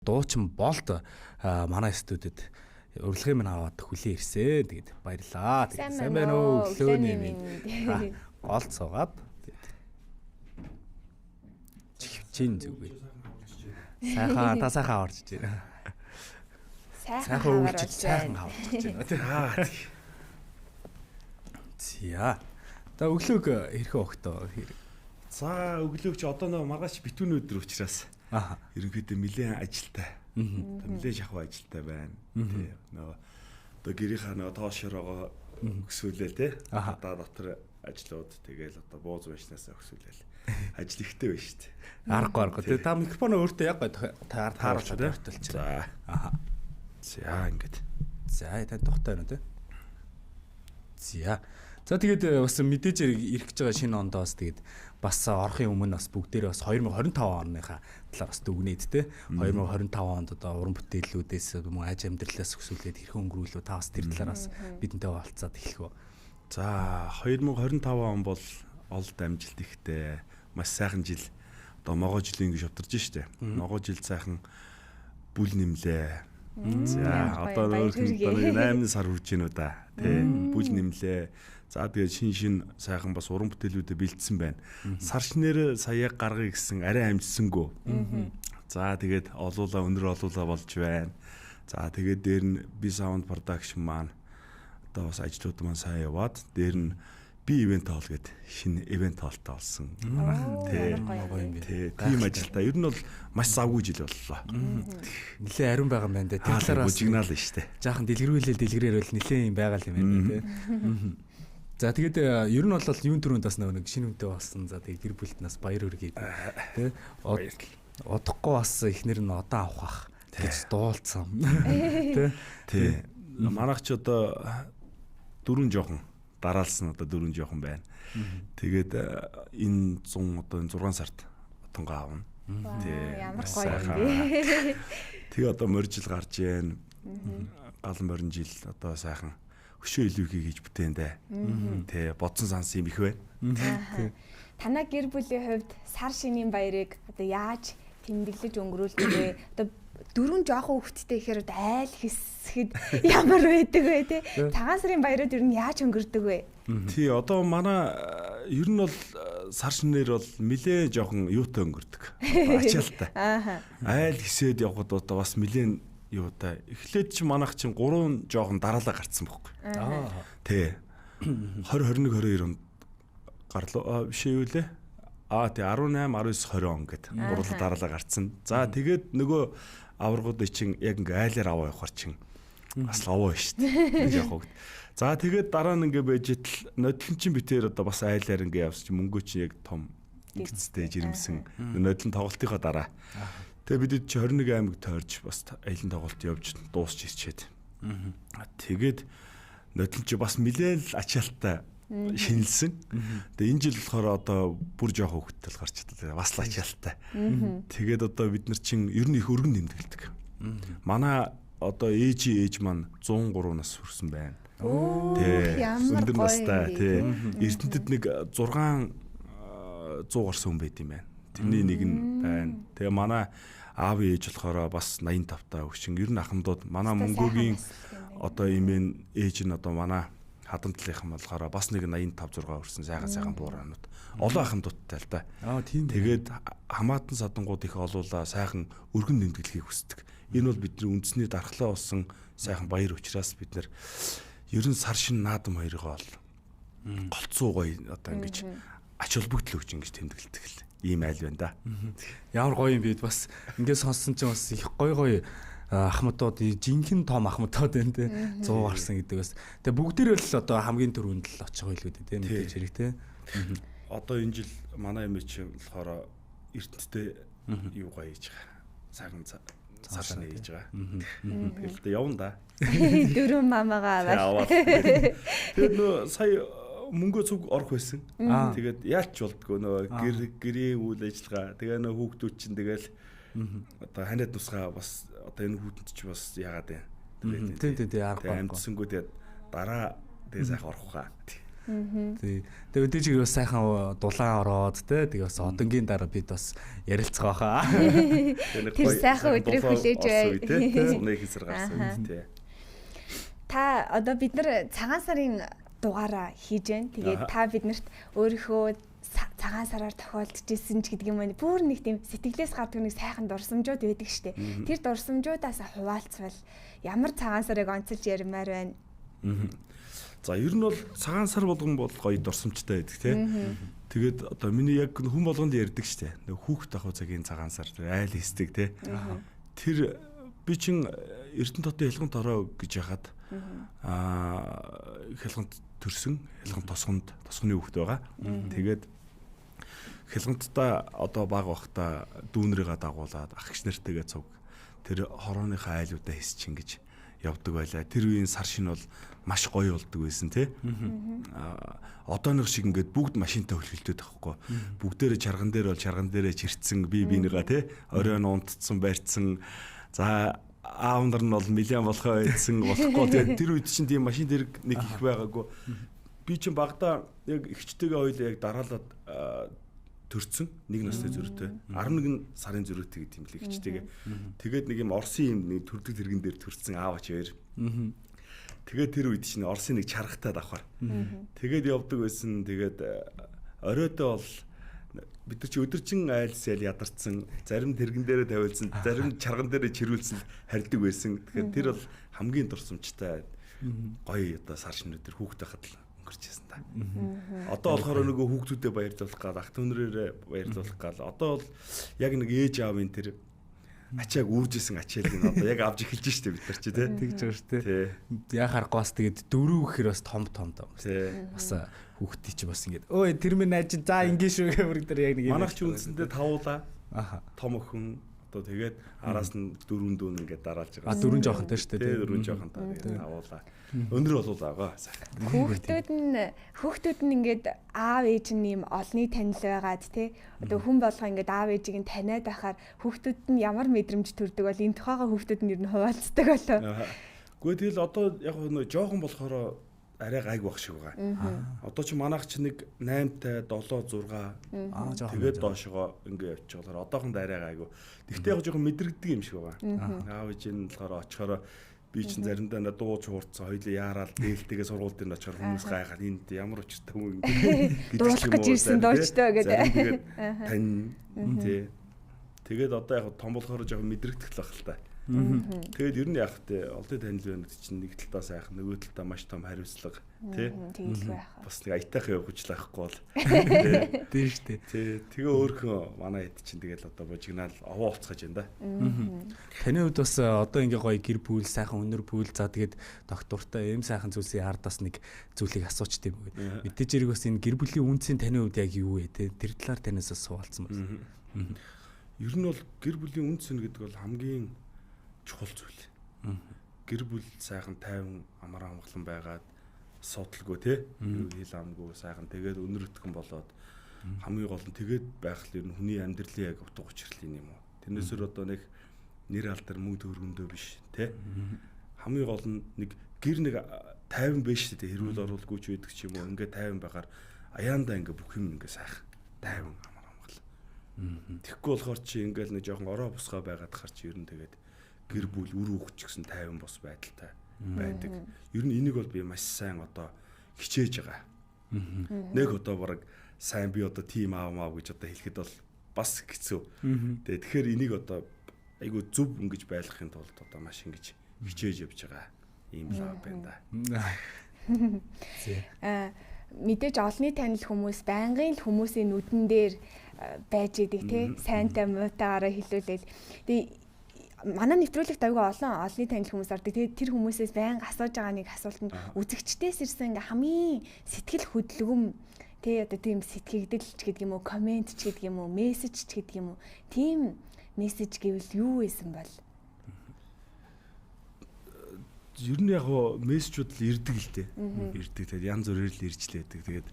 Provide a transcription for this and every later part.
Дуучин болт манай студид урилгын минь аваад хүлээн ирсэн. Тэгээд баярлаа. Сайн байна уу? Өглөөний минь. Голд суугаад чин зүгөө. Сайхан орж байна. Сайхан үйлчил сайхан авч байна. За. Та өглөөг хэрхэн өгтөө хэрэг. За өглөөг чи одоо нэг маргааш битүүн өдөр учраас ерөнхийдөө нэлээд ажилтай. Нэлээд шахав ажилтай байна. Тэ нөгөө одоо гэрийнхаа нөгөө тоошороо өсвөлээ те. Одоо дотор ажлууд тэгээл одоо бууз байшнаасаа өсвөлээ. Ажил ихтэй байна шүү дээ. Аргагүй. Тэгээ та микрофоноо өөртөө яг тааруулж ортолч. За. За ингээд. За та тухтай байна те. За тэгээд бас мэдээж ирэх гэж байгаа шинэ ондоос тэгээд бас орохын өмнө бас бүгдээрээ бас 2025 оныхаа талаар бас дүгнээд те 2025 онд одоо уран бүтээлүүдээс мөн аж амьдралаас өсвөлээд хэрхэн өнгөрүүлв та бас тэр талаараас бидэнтэй болцоод эхлэх үү. За 2025 он бол олд амжилт ихтэй маш сайхан жил одоо могоо жилийн гэж шавтарч штэ. Могоо жил сайхан бүл нэмлээ. За одоо нэг 8 сар хүрж гинүү да. Тэ бүл нэмлээ. За тэгээд шин сайхан бас уран бүтээлүүдэд бэлдсэн байна. Сар шинээр сая гаргая гэсэн арай амжсангүй. За тэгээд өнөр олуулаа болж байна. За тэгээд дээр нь би саунд продакшн маань одоо бас ажлууд маань сайн яваад дээр нь би ивент хоол гээд шинэ ивент хоолтой болсон. Тийм ажилтаа. Ер нь бол маш завгүй жил боллоо. Нилээ ариун байгаа юм байна дээ. Тэр талаараас жигнал нь штэ. Жаахан дэлгэрүүл бол нилээ юм байгаа юм байна дээ. За тэгээд ер нь бол юун төрөнд бас нэг шинэ үнэтэй болсон. За тэгээд гэр бүлд нас баяр хүргэе. Тэ удахгүй бас эхнэр нь одоо авах гэж дуулцсан. Тэ манайх ч одоо дөрвөн жоохон дараалсан одоо дөрвөн жоохон байна. Тэгээд энэ 100 одоо 6 сард отонго аавна. Ямар гоё. Тэгээ одоо моржил гарч ийн. Галан морин жил одоо сайхан хөшөө илүүхийг хийж бүтэндэ. Тэ бодсон санс юм их байна. Танай гэр бүлийн хувьд сар шинийн баярыг одоо яаж тэмдэглэж өнгөрүүлдэг вэ? Одоо дөрвөн жоохон хүүхэдтэй ихээр айл хэсгэд ямар байдаг вэ те? Цагаан сарын баярууд ер нь яаж өнгөрдөг вэ? Тий одоо манай ер нь бол сар шинээр бол нэлээ жоохон юутай өнгөрдөг. Ачаалтай. Айл хэсэд явхад одоо бас нэлээ юутай. Эхлээд чи манайх чинь 3 жоохон дараалал гарцсан байхгүй. Тий. 2021 22 онд гарлоо биш юу лээ? Тий 18 19 20 он гэд гурлал дараалал гарцсан. За тэгээд нөгөө аваргууд чинь яг ингээ айлаар аваа явахар чинь бас ловоо шүү дээ. Жоох хогт. За тэгээд дараа нь ингээ байж тэл нодлон чинь битээр одоо бас айлаар ингээ явсан чинь мөнгөө чинь яг том ингэцтэй жирэмсэн нодлон тоглолтынхаа дараа. Тэгээ бид чи 21 аймаг тойрч бас аялын тоглолт явж дуусч ирчээд. Тэгээд нодлон чи бас нэлээл ачаалттай шинэлсэн. Тэгээ энэ жил болохоор одоо бүр жоох хөвгтөл гарч ирлээ. Бас л ачаалттай. Тэгээд одоо бид нар чин ер нь их өргөн нэмдэлдэг. Манай одоо ээж маань 103 нас хүрсэн байна. Өндөр настай тий. Эрдэнэтэд нэг 600 гарсан хүн байт юм байна. Тэрний нэг нь байна. Тэгээ манай аав ээж болохоор бас 85 та өгчин. Ер нь ахмадууд манай мөнгөгийн одоо имэн ээж нь одоо манай хадан талынхан болохоор бас нэг 85 6 өрсөн сайхан буурахнууд. Олон ахмадуудтай л да. Тэгээд хамаатан садангууд их олуулаа сайхан өргөн нэмдэглэхийг хүсдэг. Энэ бол бидний үндэсний дархлаа болсон сайхан баяр учраас бид нэр ерөн сар шин наадам хоёроо бол голцоо гоё одоо ингэж ач холбогдол өгч ингэж тэмдэглэдэг л ийм айл байна да. Ямар гоё юм бэ бас ингээд сонссон чинь бас их гоё ахмадууд жинхэнэ том ахмадууд байна те 100 гарсан гэдэг бас. Тэгээ бүгдээр л одоо хамгийн түрүүнд л очих байлгүй те мэдээж хэрэг те. Одоо энэ жил манай эмээ чинь болохоор эрдэнэтэй юу гоё хийж байгаа. Цагаан цаашаа хийж байгаа. Тэгэл явна да. Дөрөв мамагаа аваад. Тэгээд нөө сая мөнгөө цуг орох байсан. Тэгээд яалч болдгоо нөө гэрээ үйл ажиллагаа. Тэгээ нөө хүүхдүүд чинь тэгэл одоо ханиад тусгаа бас одоо энэ хүүтэнд ч бас яагаад вэ? Тий аргагүй. Амтсангүү тэгээд дараа тэгээ сайхан орох хаа. Тэгээ мэдээж бас сайхан дулаан ороод тэгээ бас одонгийн дараа бид бас ярилцгаа хаа. Тэр сайхан өдрийг хүлээж бай. Унаа хийсэр гарсан тий. Та одоо бид нар цагаан сарын дугаараа хийж байна. Тэгээд та биднэрт өөрийнхөө цагаан сараар тохиолдчихсэн ч гэдэг юм байна. Бүр нэг тийм сэтгэлээс гардаг нэг сайхан дурсамжууд байдаг штэ. Тэр дурсамжуудаас хуваалцвал ямар цагаан сарыг онцолж ярмаар байна. За ер нь бол цагаан сар болгон бол гоё дурсамжтай байдаг тий. Тэгээд одоо миний яг хүн болгонд ярьдаг штэ. Нэг хүүхд ахуй цагийн цагаан сар айл хийсдэг тий. Тэр би чин Эрдэнэ хотын Хялганд ороо гэж яхад Хялганд төрсөн, Хялганд тосгоны хүүхд байгаа. Тэгээд Хялгандтай одоо баг бахта дүүнрийгээ дагуулад ах гis нэртэйгээ цуг тэр хорооныхаа айлуудаа хисчин гэж явдаг байлаа. Тэр үеийн сар шин бол маш гоё болдог байсан тий. Одооных шиг ингээд бүгд машинтай хөлхөлдөд байхгүй. Бүгдээрээ чарган дээр бол чарган дээрээ чирцсэн бие бинийгаа тий. Оройн унтцсан барьцсан. За аав нар нь бол нэлээд болохоо байдсан болохгүй. Тэгээд тэр үед чинь тийм машин дэрэг нэг их байгаагүй. Би чинь багада яг ихчтэйгээ хоёлаа яг дараалаад төрцөн нэг настай зөрүүтэй 11 сарын зөрүүтэй гэдэг юм л ихчтэйгээ. Тэгээд нэг юм Оросын юм нэг төрдөг тэрэгэн дээр төрцөн аавч хоёр. Тэгээд тэр үед чинь Оросын нэг чаргатай давхар. Тэгээд явдаг байсан. Тэгээд оройдоо бол бид нар чи өдөржин айлсэл ядарсан, зарим тэрэгэн дээрээ тавиулсан, зарим чарган дээрээ чирүүлсэн харьдаг байсан. Тэгэхээр тэр бол хамгийн дурсамжтай гоё одоо сар шинээр хүүхдээ хадл өнгөрчээсэн та. Одоо болохоор нөгөө хүүхдүүдэд баярлуулах гал, ах түнрээрээ баярлуулах гал. Одоо бол яг нэг ээж аавын тэр ачааг үүржсэн ачаалыг одоо яг авч эхэлж штэ бид нар чи тий. Тэгж байгаа штэ. Яа харахгүй бас тэгээд дөрөв гэхээр бас том доо. Бас хүүхдий чи бас ингээд өө тэр минь аж за ингэ шүү гэмэр дээр яг нэг юм. Манайх ч үндсэндээ тавуулаа. Том охин одоо тэгээд араас нь дөрөв дүүн ингээд дараалж байгаа. Дөрөв жоохонтой шүү дээ. Дөрөв жоохонтой тэгээд тавуулаа. Өнөр болов байгаа. Хүүхдүүд нь ингээд аав ээж нь юм олны танил байгаад тий. Одоо хүн болгоо ингээд аав ээжийг нь таниад байхаар хүүхдүүд нь ямар мэдрэмж төрдөг бол энэ тухайга хүүхдүүд нь ер нь хуваалцдаг болоо. Гэхдээ тэгэл одоо яг нэг жоохон болохоор арай гайг байх шиг байгаа. Одоо чи манайх чи нэг 8-тай 7 6 тэгээд доошогоо ингээ явчих болохоор одоохонд арай гайг. Тэгтээ яг жоохон мэдрэгдэг юм шиг байгаа. Аав ээж нь болохоор очихороо би чинь заримдаа дууж хуурцсан хоёлаа яарал дээлтэйгээ сургууль дээр очихоор хүмүүс гайхаад энд ямар учиртай хүн ингэ дуулах гэж ирсэн доочтой гэдэг. Тань тий. Тэгээд одоо яг том болохоор жоохон мэдрэгдэх л байх л та. Тэгээд ер нь яг тэ олдын танил байна гэдэг чинь нэг талдаа сайхан нөгөө талдаа маш том хариуцлага тий. Бас нэг аятайхан явуулж лахгүй бол тий штэ. Тий. Тэгээ өөрхөн манай хэд чинь тэгэл одоо божигнаал овоо олцгож байна да. Таны хувьд бас одоо ингээ гоё гэр бүл сайхан өнөр бүл за тэгээд доктортай эм сайхан зүйлсийн ардаас нэг зүйлийг асууч тийм үү. Мэдээж хэрэг бас энэ гэр бүлийн үнцийн таны хувьд яг юу вэ те тэр талаар танаас суулцсан байна. Ер нь бол гэр бүлийн үнц гэдэг бол хамгийн чухал зүйл. Гэр бүл сайхан тайван амар амгалан байгаад суудлгүй тий. Хил амгүй сайхан тэгээд өнөр өтгөн болоод хамгийн гол нь тэгээд байх л ер нь хүний амьдралын яг утга учирлын юм уу. Тэрнээсээр одоо нэг нэр алдар мөнгө төгрөгөндөө биш тий. Хамгийн гол нь нэг гэр нэг тайван биш тий. Хэрүүл оруулгүй ч байдаг ч юм уу. Ингээ тайван байгаар аяандаа ингээ бүх юм ингээ сайхан тайван амар амгалан. Тэгэхгүй болохоор чи ингээл нэг жоохон ороо бусгаа байгаад хар чи ер нь тэгээд гэр бүл үр хөвч гэсэн тайван бос байдалтай байдаг. Ер нь энийг бол би маш сайн одоо хичээж байгаа. Нэг одоо бараг сайн би одоо тим аав гэж одоо хэлэхэд бол бас хэцүү. Тэгэхээр энийг одоо айгүй зөв ингэж байлгахын тулд одоо маш ингэж хичээж явж байгаа юм лав байна да. Мэдээж олонний танил хүмүүс байнгын л хүмүүсийн нүдэн дээр байж идэг тий. Сайнтай муутайгаараа хэлүүлээл. Тэгээ манай нэвтрүүлэгт аягүй олон олонний танил хүмүүс ордог. Тэгээд тэр хүмүүсээс байнга асууж байгаа нэг асуулт нь үзэгчдээс ирсэн ингээ хамгийн сэтгэл хөдлөм тий одоо тийм сэтгэгдэлч гэдэг юм уу, комент ч гэдэг юм уу, мессеж ч гэдэг юм уу. Тийм мессеж гэвэл юу байсан бол? Ер нь яг мессежүүд л ирдэг л дээ. Ирдэг. Тэгээд янз бүрээр л ирж лээдэг. Тэгээд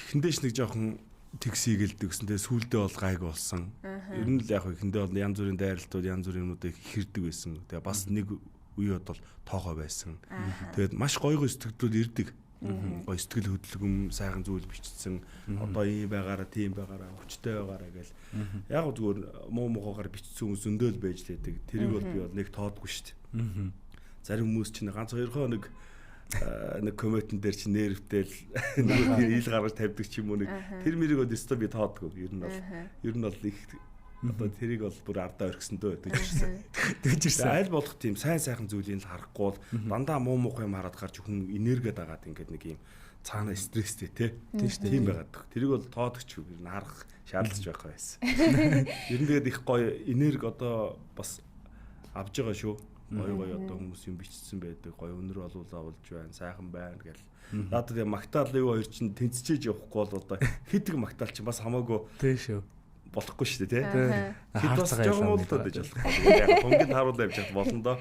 эхэндээч нэг жоохон тэгсийгэлдэг гэсэндээ сүулдэ бол гайг болсон. Ер нь л яг эхэндээ бол янз бүрийн дайралтууд, янз бүрийн юмнуудыг хэрдэг байсан. Тэгээ бас нэг үеуд бол тоохоо байсан. Тэгээд маш гоё сэтгэлдүүд ирдэг. Гоё сэтгэл хөдлөм, сайхан зүйл бичсэн. Одоо ийм байгаараа, тийм байгаараа, хүчтэй байгаараа гэл. Яг зүгээр муу муугаар бичсэн хүмүүс зөндөл байж лээдэг. Тэрийг бол би бол нэг тоодгүй шүү дээ. Зарим хүмүүс чинь ганц 2 хоног нэг комментэн дээр чи нэрвтэл нэг ил гаргаж тавьдаг ч юм уу нэг тэр мэрийг бол өстө би тоодгүй. Ер нь бол их одоо тэрийг бол бүр ардаа орхисондөө дэгжирсэн. Аль болох тийм сайхан зүйлийг л харахгүй бол дандаа муу юм хараад гарч хүн энерги дагаад ингээд нэг юм цаана стресстэй тийм байгаад. Тэрийг бол тоодогч юу ер нь харах шаардлагач байхгүй байсан. Ер нь тэгээд их гоё энерги одоо бас авж байгаа шүү. Гоё одоо хүмүүс юм бичсэн байдаг. Гоё өнөр олуулаа болж байна. Сайхан байна гэл. Надад яг магтаал юу хоёр чинь тэнцчээж явахгүй бол одоо хэдэг магтаал чинь бас хамаагүй тийм шүү. Болохгүй шүү дээ тий. Хэд бас жоохон муултаад байж болох. Яг хөнгөнд харуулаа явж чад болно доо.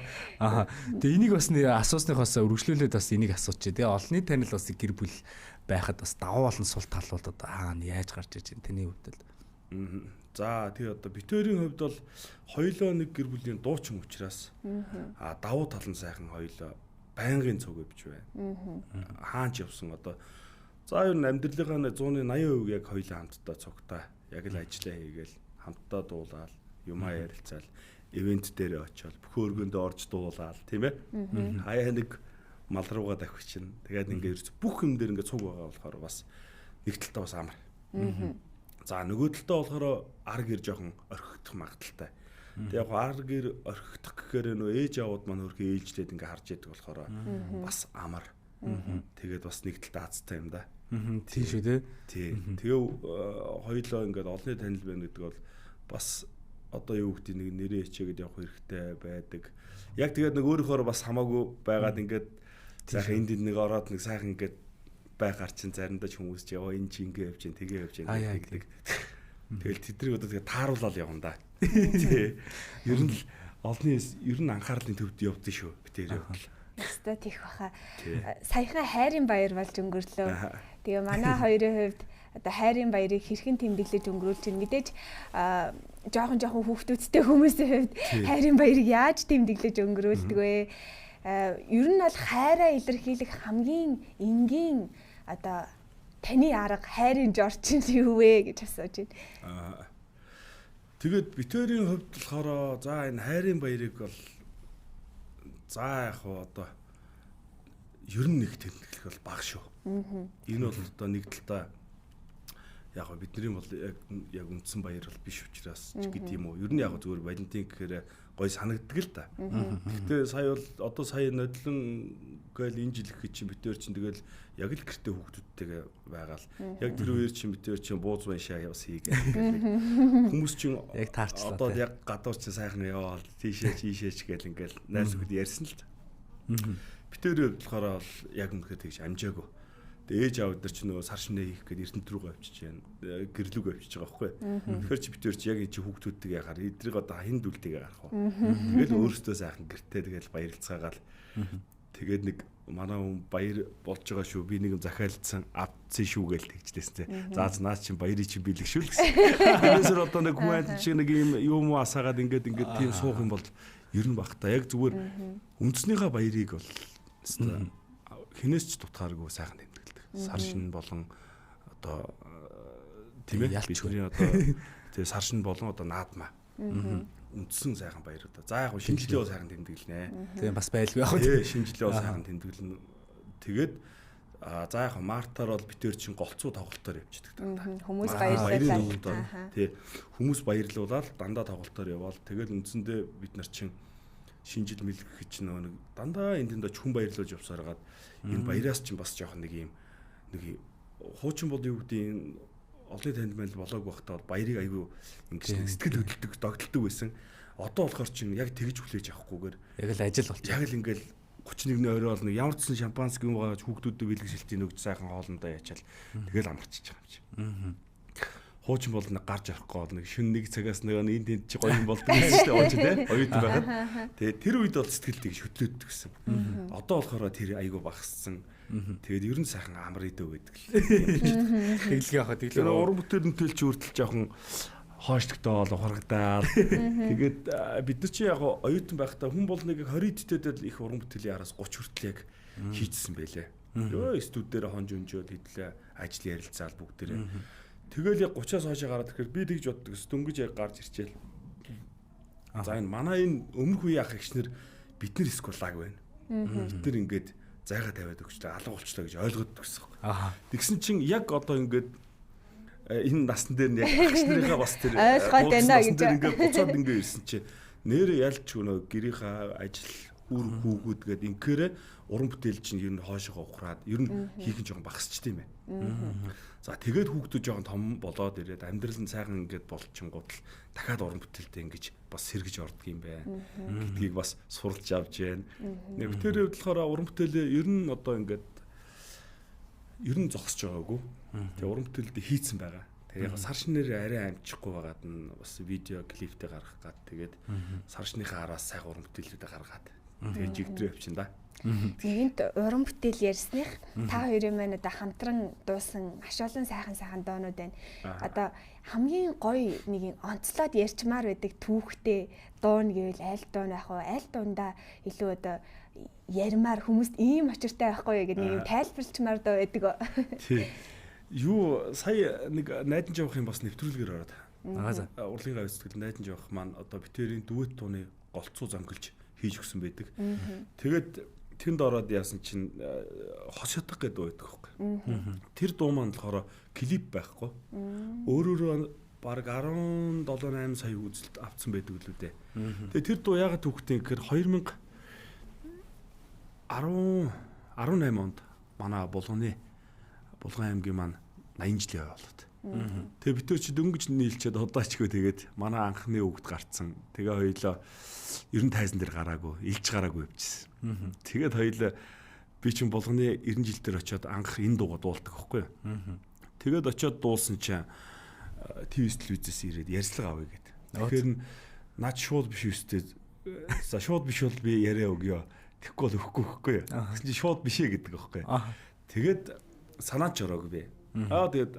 Тэгээ энийг бас асуусныхоос үргэлжлүүлээд бас энийг асуучих тий. Олонний танил бас гэр бүл байхад бас давуу болон сул талууд одоо яаж гарч иж байна тэний хувьд л. За тий одоо битүүрийн хувьд бол хоёулаа нэг гэр бүлийн дуучин учраас давуу тал нь сайхан хоёулаа байнгын цуг өвч байна. Хаач явсан одоо за ер нь амьдралынхаа 180% яг хоёулаа хамтдаа цугтаа яг л ажиллаа хийгээл хамтдаа дуулаад юмаа ярилцаал ивент дээр очиод бүх өргөндөө орж дуулаад тийм ээ. Хаяа нэг мал руугаа давхиж чинь тэгээд ингээд бүх юм дээр ингээд цуг байгаа болохоор бас нэг талтаа бас амар. За нөгөө талтаа болохоор ар гэр жоохон орхигдох магадaltaй. Тэг яг ар гэр орхигдох гэхээр нөө ээж аваад маань хөрхөө ээлжлээд ингээ харж яадаг болохоор бас амар. Тэгээд бас нэг талтаа азтай юм да. Тийм шүү тий. Тэгээ хоёулаа ингээд олонний танил байна гэдэг бол бас одоо юу гэдэг нэг нэрээ хичээгээд явах хэрэгтэй байдаг. Яг тэгээд нэг өөрөөхөө бас хамаагүй байгаад ингээд сайхан энд нэг ороод нэг сайхан ингээд байгаар чинь заримдаа ч хүмүүс ч яваа энэ чи ингээ явж гин тэгээ явж гин гэдэг. Тэгэл тэднийг одоо тэгээ тааруулаад явна да. Тий. Ер нь л олонний ер нь анхаарлын төвд явдсан шүү битээр явбал. Өстой тийх баха. Саяхан хайрын баяр болж өнгөрлөө. Тэгээ манай хоёрын хувьд одоо хайрын баярыг хэрхэн тэмдэглэж өнгөрүүлж чинь мэдээж жоохон хүүхдүүдтэй хүмүүсийн хувьд хайрын баярыг яаж тэмдэглэж өнгөрүүлдэг вэ? Ер нь бол хайраа илэрхийлэх хамгийн энгийн одоо таны арга хайрын жорчин юу вэ гэж асууж байна. Тэгээд битүүрийн хувьд болохоор за энэ хайрын баярыг бол за яг одоо ер нь нэг тэмдэглэх бол бага шүү. Энэ бол одоо нэг талтаа яг бидний бол яг үндсэн баяр бол биш учраас ч гэдэг юм уу. Ер нь яг зүгээр Валентин гэхээр гой санагддаг л да. Гэхдээ сая бол одоо сая нодлон гээл энэ жил их чинь битээр чинь тэгэл яг л гэртээ хүүхдүүдтэйгээ байгаал. Яг тэр үеэр чинь битээр чинь бууз баншаа явс хийгээл. Хүмүүс чинь яг таарчлаа. Одоо яг гадуур чинь сайхан яваал тийшээч гээл ингээл найз нөхөд ярьсан л да. Битээр болохоор яг үнэхээр тэгж амжаагүй. Ээж аав нар ч нөгөө сар шинэ хийх гээд Эрдэнэт рүү авчиж байна. Гэрлүүг авчиж байгаа байхгүй. Тэгэхээр чи битэр чи яг энэ чи хүүхдүүдтэйгээ яхаар эдрийг одоо хин дүлтэйгээ гарах уу. Тэгэл өөрөөсөө сайхан гэртээ тэгэл баярлцаагаал. Тэгээд нэг манай хүн баяр болж байгаа шүү. Би нэг захиалдсан авцсан шүү гээл тэгжлээсэн. За наас чи баярыг чи бэлгшүүл гэсэн. Тэрнээсэр одоо нэг хүн чи нэг юм юм асаагаад ингээд тийм суух юм бол ер нь бах та. Яг зүгээр үндснийхээ баярыг бол хинээс ч дутгааргүй сайхан сар шин болон одоо тийм ээ бидний одоо тэгээ сар шин болон одоо наадмаа үндсэн сайхан баяр одоо за яг шинжилгээ бол сайхан тэмдэглэнэ. Тэгээ бас байлгүй яг тий шинжилгээ бол сайхан тэмдэглэн тэгээд за яг мартаар бол битэр чин голцоо тоглолтоор явчихдаг дандаа. Хүмүүс баярлалаа. Тий хүмүүс баярлуулаад дандаа тоглолтоор яваал тэгээд үндсэндээ бид нар чин шинжил мэлгэх чинь нэг дандаа энд хүн баярлуулж явсараад энэ баяраас чинь бас жоохон нэг юм нэг хуучин бол юу гэдэг олон танд мэл болоог байхдаа баярыг айгүй ингэж сэтгэл хөдлөлтөг догтлдог байсан. Одоо болохоор чинь яг тэгж хүлээж авахгүйгээр яг л ажил болчих. Яг л ингээл 31-ний орой бол нэг ямар ч сан шампанск юм байгаа хүүхдүүдэд бэлгэсэлтийн өгч сайхан хоолндоо ячаал тэгэл амарчиж байгаа юм чи. Хуучин бол нэг гарч орохгүй бол нэг шүн нэг цагаас нэг энэ тэнд чи гоё юм болдог гэсэн шүү дээ ууч тий. Оюутан байхад. Тэгээ тэр үед бол сэтгэл тэгж хөтлөөддөг гэсэн. Одоо болохоор тэр айгүй багассан. Тэгээд ер нь сайхан амар идөө байдаг л. Тэглэгээ хаа тэглээ. Уран бүтээлнтэй ч үрдэл жоохон хооштогтой бол ухаргадаад. Тэгээд бид нар чи яг оюутан байхдаа хүн бол нэг 20 дэдэд их уран бүтээлийн араас 30 хүртэл яг хийцсэн байлээ. Ёо студиудээр хонж өнжөөд хэдлээ ажил ярилцаал бүгдээрээ. Тэгэл яг 30-аас хойш гараад тэгэхээр би тэгж боддог ус дөнгөж яг гарч ирчээл. За энэ манай энэ өмнөх үеийн ах эгчнэр бид нар скулаг байна. Бид нар ингээд зайгаа тавиад өгчлээ, алга болчлоо гэж ойлгоод төгсөв. Тэгсэн чинь яг одоо ингээд энэ насн дээр нь яг эгчнэрийнхээ бас тэр ойлгоод байна гэж ингээд буцаад ингээд ирсэн чинь нэр ялч өнөө гэрийнхаа ажил үр хүүгүүд гээд инкээрээ уран бүтээл чинь ер нь хоошоо ухраад ер нь хийх нь жоохон багасчт юм байна. За тэгээд хүүхдүүд жоохон том болоод ирээд амьдрал нь сайхан ингээд болчихингууд л дахиад уран бүтээлтэй ингэж бас сэргэж ордог юм байна. Гэдгийг бас суралж авч байна. Нэг тэрээр болохоор уран бүтээлээ ер нь одоо ингээд ер нь зогсож байгаагүй. Тэгээ уран бүтээлдээ хийцэн байгаа. Тэгээ яг сар шинээр арай амжихгүй байгаад нь бас видео клиптэй гаргах гад тэгээд сар шинийхээ араас сайхан уран бүтээлүүдээ гаргаад тэгээ жигдрээ явчихна да. Нэгэнт уран бүтээл ярьсных та хоёрын маань одоо хамтран дуусан маш олон сайхан доонууд байна. Одоо хамгийн гоё нэг онцлоод ярьчмаар байдаг түүхтэй дуун гэвэл аль дуун байх вэ? Аль дундаа илүү одоо ярмаар хүмүүст ийм очиртай байхгүй гэдэг нэг юм тайлбарлчмаар доо байдаг. Тий. Юу сая нэг найдан жоох юм бас нэвтрүүлгээр ороод. Урлагийн гавьцэтгэл найдан жоох маань одоо битэрийн дүэт тууны голцоо зөнгөлж хийж өгсөн байдаг. Тэгээд тэнд ороод яасан чинь хос ятга гэдэг байдаг байхгүй. Тэр дуу маань болохоор клип байхгүй. Өөрөөрөө баг 17 8 сая үзэлт авсан байдаг л үү дээ. Тэгээ тэр дуу ягаад түүхтэй гэхээр 2018 онд манай Булган аймгийн маань 80 жилийн болоод. Тэгээ бид ч дөнгөж нийлчээд удаачгүй тэгээд манай анхны өгд гарцсан. Тэгээ хоёлоо ер нь тайзан дээр гараагүй, илж гараагүй явчихсан. Тэгээд хоёлоо би чинь Булганы 90 жил дээр очиод анх энэ дуугаа дуулдаг байхгүй юу. Тэгээд очиод дуулсан чинь ТV телевизээс ирээд ярьцлага авъя гэд. Тэгэхээр наад шууд биш үстэй. За шууд биш бол би яриа өгөө. Тэгэхгүй бол өгөхгүй юу. Тэгсэн чинь шууд бишээ гэдэг байхгүй юу. Тэгээд санаач ороог би. Тэгээд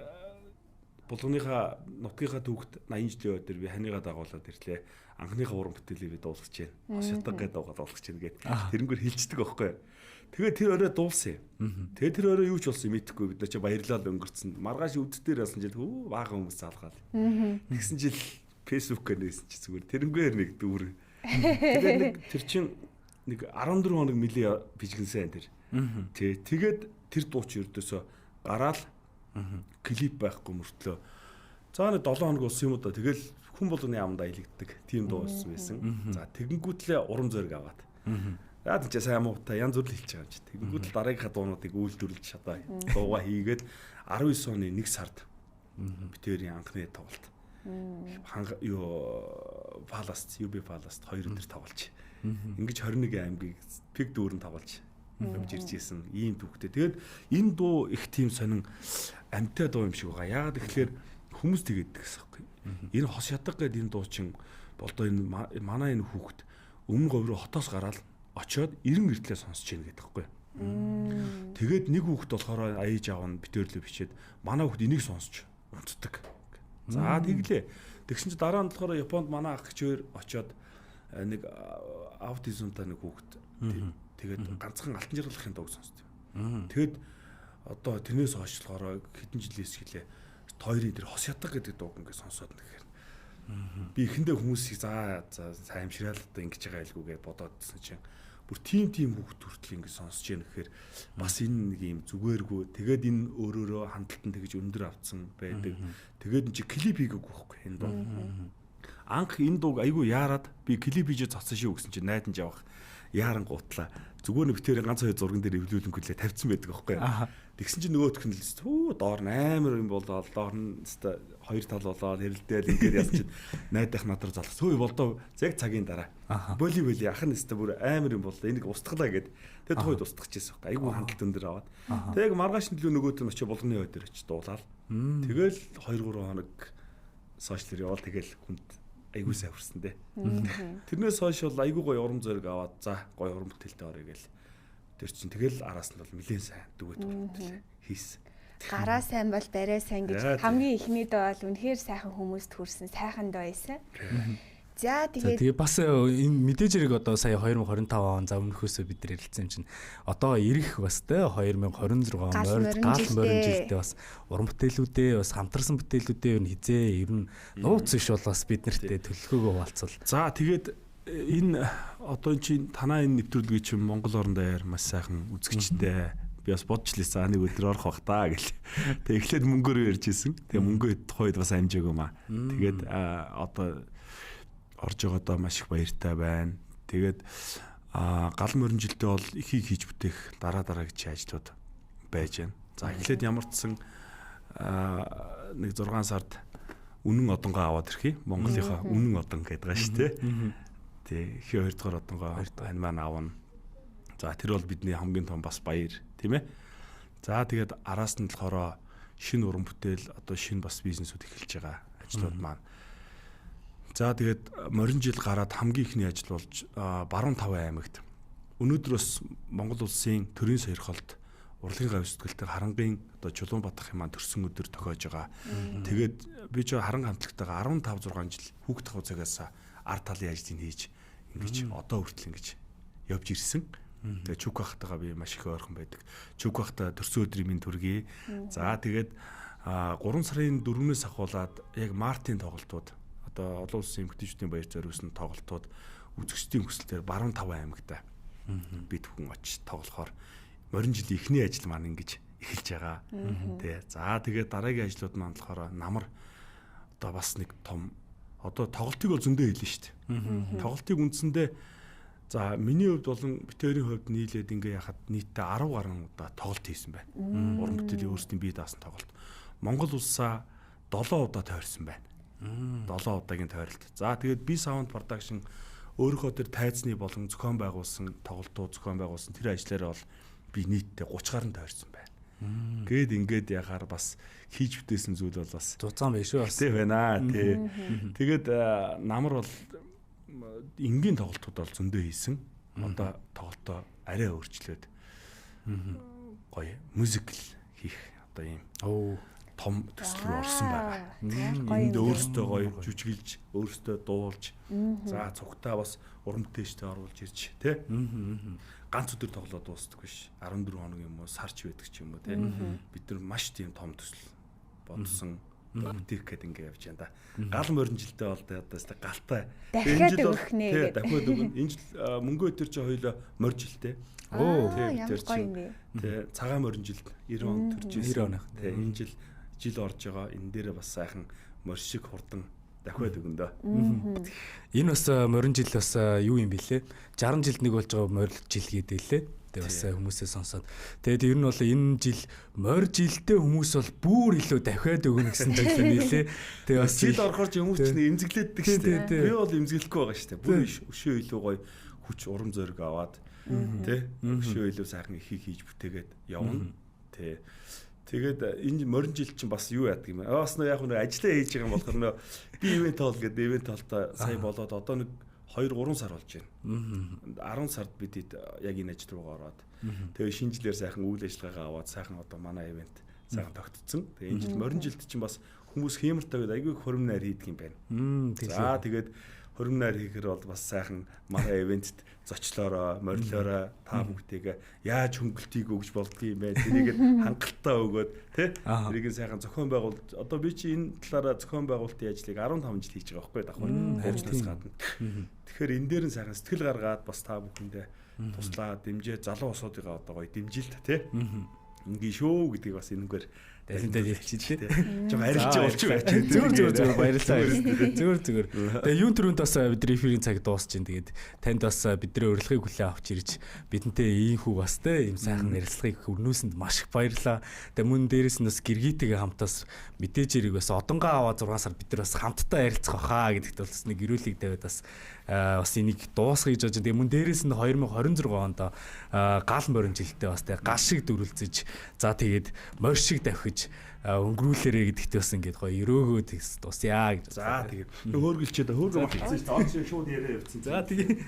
Булганыхаа нутгийнхаа түүхт 80 жилийн өдөр би ханыгаа дагуулад ирлээ. Анхныхаа уран бүтээлийг би дуулгаж байна. Хос ятга гэдэг дуугаа дуулгаж байна гэд. Тэрнгээр хилчдэг байхгүй юу. Тэгээд тэр орой дуулсан юм. Тэгээд тэр орой юу ч болсон мэдэхгүй бид нар чи баярлал өнгөрцөн. Маргааш үддээр болсон жил баахан хүмүүс залгаад. Тэгсэн жил фэйсбүүкээр нээсэн чи зүгээр тэрнгээр нэг дүүр. Тэгээд нэг тэр чин нэг 14 хоног мөлий бижгэнсэн тэр. Тэгээд тэр дууч ердөөсөө гараал клип байхгүй мөртлөө. За нэг 7 хоног болсон юм да. Тэгэл хүн болгоны амд аялагддаг. Тийм дуу болсон байсан. За тэгэнгүүтлээ урам зориг аваад. Яа ч сайн муутай янз бүр л хэлж байгаа юм чи. Тэгэнгүүтэл дараагийнхаа дуунуудыг үйлдвэрлэж шатаа. Дууга хийгээд 19 оны 1 сард битэрийн анхны тоглолт. Паласт, UB Паласт 2 өдөр тоглож. Ингиж 21 аймгийг пик дүүрэн тоглож явж иржсэн ийм түүхтэй. Тэгээд энэ дуу их тийм сонин амтай дуу юм шиг байгаа. Яагаад тэгэхээр хүмүүс тэгээд гэсэн юм. Энэ хос ятга гэдэг энэ дуу чинь болдоо энэ манай энэ хүүхэд өмнө говьроо хотоос гараад очиод 90 эртлээ сонсож яах гэдэг байхгүй. Тэгээд нэг хүүхэд болохоор аяж аав нь битээрлөө бичээд манай хүүхэд энийг сонсож унтдаг. За тэглээ. Тэгсэн чи дараа нь болохоор Японд манай ах хчээр очиод нэг аутизмтай нэг хүүхэд тэгээд ганцхан алтан жаргалахын дууг сонсдог. Тэгэд одоо тэрнээс хойш болохоор хэдэн жилээс гэлээ хоёрын тэр хос ятга гэдэг дууг ингээд сонсоод нэхэр. Би эхэндээ хүмүүсийг за сайн амширал одоо ингэж байгаа байлгүй гэж бодоодсэн чинь бүр тийм хүүхд хүртэл ингэ сонсож яах гэхээр бас энэ нэг юм зүгээргүй тэгээд энэ өөрөөрөө хандлтанд тэгж өндөр авцсан байдаг. Тэгээд энэ чи клип хийгээгүй байхгүй энэ дуу. Анх энэ дууг айгүй яарад би клип хийж цоцсон шүү гэсэн чинь найдан жавах яаран гутлаа. Зүгээр нэг битэрийн ганц хоёр зурган дээр эвлүүлэнгүй л тавьсан байдаг байхгүй. Тэгсэн чинь нөгөөх нь л доор нь амар юм болоо доор нь хоёр тал болоод хэрэлдээл ингээд яасан чинь найдах надраа залгас. Хөөе болдоо яг цагийн дараа. Боли ах нь өстө бүр амар юм болоо. Энийг устгалаа гэд. Тэгээд тухайд устгахчихсан байхгүй. Айгүй хандлт өндөр аваад. Тэгээд маргааш нь л нөгөөт нь очиж Булганы хой дээр очиж дуулаад. Тэгэл 2 3 хоног сошиалэр явал тэгэл хүнд айгүй сайварсан дээ. Тэрнээс хойш бол айгүй гоё урам зориг аваад за гоё уран бүтээлтэй орё гэл. Тэр чинь тэгэл араас нь бол нэлээд сайн дүгэт хүртэл хийсэн. Гараа сайн бол барай сайн гэж хамгийн ихнийдээ бол үнэхээр сайхан хүмүүст хүрсэн сайхан доо байсан. За тэгээ бас энэ мэдээж хэрэг одоо сая 2025 он за өмнөхөөсөө бид нар ярилцсан юм чинь одоо ирэх бас те 2026 он гал морин жилдээ бас уран бүтээлүүдээ бас хамтарсан бүтээлүүдээ ер нь хизээ ер нь нууц биш бол бас бид нартэй төлөвлөгөөгөө хуваалцвал. За тэгээд энэ одоо чинь танаа энэ нэвтрүүлгийг чинь Монгол орон даяар маш сайхан үзэгчтэй би бас бодж лээ нэг өдөр орох бах таа гэл. Тэг эхлээд мөнгөөр ярьж исэн. Тэг мөнгөө тухайд бас амжаагүй маа. Тэгээд одоо орж байгаадаа маш их баяртай байна. Тэгээд гал морин жилдээ бол ихийг хийж бүтээх дараа гэж ажлууд байж байна. За эхлээд ямар ч сан нэг 6 сард үнэн одонгоо аваад ирэхий. Монголынхаа үнэн одон гэдэг байгаа шүү дээ. Тэг ихий 2 дугаар одонгоо энэ маань авна. За тэр бол бидний хамгийн том бас баяр, тийм ээ. За тэгээд араас нь болохоор шинэ уран бүтээл одоо шинэ бас бизнесүүд эхэлж байгаа ажлууд маань. За тэгээд морин жил гараад хамгийн ихний ажил болж Баруун Таван аймагт өнөөдөр бас Монгол улсын төрийн сойрхолд урлагийн гавь сэтгэлтэй харангийн одоо Чулуунбатах юм төрсөн өдөр тохиож байгаа. Тэгээд би ч харан хамтлагтайгаа 15 6 жил хүүхд тахуй цагаас ард талын ажлыг хийж ингэж одоо хүртэл ингэж явж ирсэн. Тэгээд Чүк бахтайгаа би маш их ойрхон байдаг. Чүк бахтай төрсөн өдрийн минь төргий. За тэгээд 3 сарын 4-өөс ахуулаад яг мартын тоглолтууд одоо олон улсын эмэгтэйчүүдийн баяр зориулсан тоглолтууд үзэгчдийн хүсэлтээр Баруун Таван аймагта бид хүн очиж тоглохоор морин жилийн эхний ажил маань ингэж эхэлж байгаа. Тэ. За тэгээд дараагийн ажлууд маань болохоор намар одоо бас нэг том одоо тоглолтыг бол зөндөө хэлнэ шүү дээ. Тоглолтыг үндсэндээ за миний хувьд болон битэрийн хувьд нийлээд ингээ яхад нийтдээ 10 гаруй удаа тоглолт хийсэн байна. Уран бүтээлийн өөрсдийн бие даасан тоглолт. Монгол улсаа 7 удаа тойрсон байна. 7 удаагийн тойролт. За тэгээд би Sound Production өөрийнхөө тэр тайзны болон зохион байгуулсан тоглолтууд зохион байгуулсан тэр ажлаараа бол би нийтдээ 30 гаруй тойрсон байна. Гээд ингээд яхаар бас хийж бүтээсэн зүйл бол бас дуцаан биш үү бас тийм байна тий. Тэгээд намар бол энгийн тоглолтууд бол зөндөө хийсэн. Одоо тоглолтоо арай өөрчлөөд гоё мюзикл хийх одоо ийм том төсөл рүү орсон байгаа. Энд өөрөөсөө гоё жүжиглж, өөрөөсөө дуулж, за цогтаа бас уран бүтээлчтэй оруулж ирж, тий? Ганц өдөр тоглоод дуустдаг биш. 14 хоног юм уу, сарч байдаг ч юм уу, тий? Бид нар маш тийм том төсөл бодсон бүтээх гээд ингэ явж байна да. Гал морин жилдээ бол одоо галтай. Дахиад өгөх нэ. Дахиад өгнө. Энэ жил мөнгөө өтер чи хоёлоо морь жилтэй. Ямар гоё юм бэ? Тий, цагаан морин жилд 90 он төрж ирсэн. Тий, энэ жил орж байгаа. Энэ дээр бас сайхан морь шиг хурдан дахиад өгнө дөө. Энэ бас морин жил бас юу юм бэлээ? 60 жилд нэг болж байгаа морь жил гэдэг лээ. Тэгээ бас хүмүүсээ сонсоод. Тэгээд ер нь бол энэ жил морь жилдээ хүмүүс бол бүр илүү дахиад өгнө гэсэн зүйлээ нэлээ. Тэгээ бас жил орохоор ч хүмүүс чинь эмзэглээддэг шүү дээ. Би бол эмзэглэхгүй байгаа шүү дээ. Бүр өшөө илүү гоё хүч урам зориг аваад тий өшөө илүү сайхан ихийг хийж бүтээгээд явна. Тий. Тэгээд энэ морин жил чинь бас юу яадаг юм бэ? Бас нэг яг нэг ажиллаа хийж байгаа юм болохоор нөө би ивент тоол гэдэг ивент тоолтой сая болоод одоо нэг 2-3 сар болж байна. 10 сард бид яг энэ ажил руугаа ороод тэгээ шинэ жилээр сайхан үйл ажиллагаагаа аваад сайхан одоо манай ивент сайхан тогтцсон. Тэгээ энэ жил морин жилд чинь бас хүмүүс хэмэртэйгээд айгүй хөрөм найр хийдэг юм байна. За тэгээд хөрөм найр хийхээр бол бас сайхан манай ивентэд зочлоороо, морилоороо та бүгдийг яаж хөнгөлтийг өгж болдгийг юм бэ? Тэрийг хангалттай өгөөд тий? Тэрийг сайхан зохион байгуулалт одоо би чи энэ талаараа зохион байгуулалтын ажлыг 15 жил хийж байгаа байхгүй давхар. Хөвчнөөс гадна. Тэгэхээр энэ дээр нь сайхан сэтгэл гаргаад бас та бүхэндээ туслаа, дэмжээ, залуу усуудыгаа одоо гоё дэмжилт тий? Ингээ шүү гэдгийг бас энэгээр Тэндээ хэлчихээ. Жог арилж болж байж. Зүгээр баярлалаа. Зүгээр. Тэгээ юун төрөнд бас бидний эфирийн цаг дуусч байна. Тэгээд танд бас бидний урилгыг хүлээн авч ирж бидэнтэй ийм хүү бас те ийм сайхан ярилцлагыг өрнөөсөнд маш их баярлалаа. Тэгээ мөн дээрээс нь бас гэргийтэйгээ хамтаас мэдээж хэрэг бас одонгоо аваа 6 сар бид нар бас хамтдаа ярилцах хаа гэдэгт бол бас нэг гэрүүлэг тавиад бас энийг дуусгах гэж байна. Тэгээ мөн дээрээс нь 2026 онд гал морин жилдээ бас тэгээ гал шиг дөрүлзэж за тэгээд морь шиг давхиж өнгөрүүлээрэ гэдэгт бас ингээд гоё өрөөгөө тусъя гэж. За тэгээд хөөргөлчээд хөөргөө болчихсон шүү дээ. Шууд яриа явцсан. За тэгээд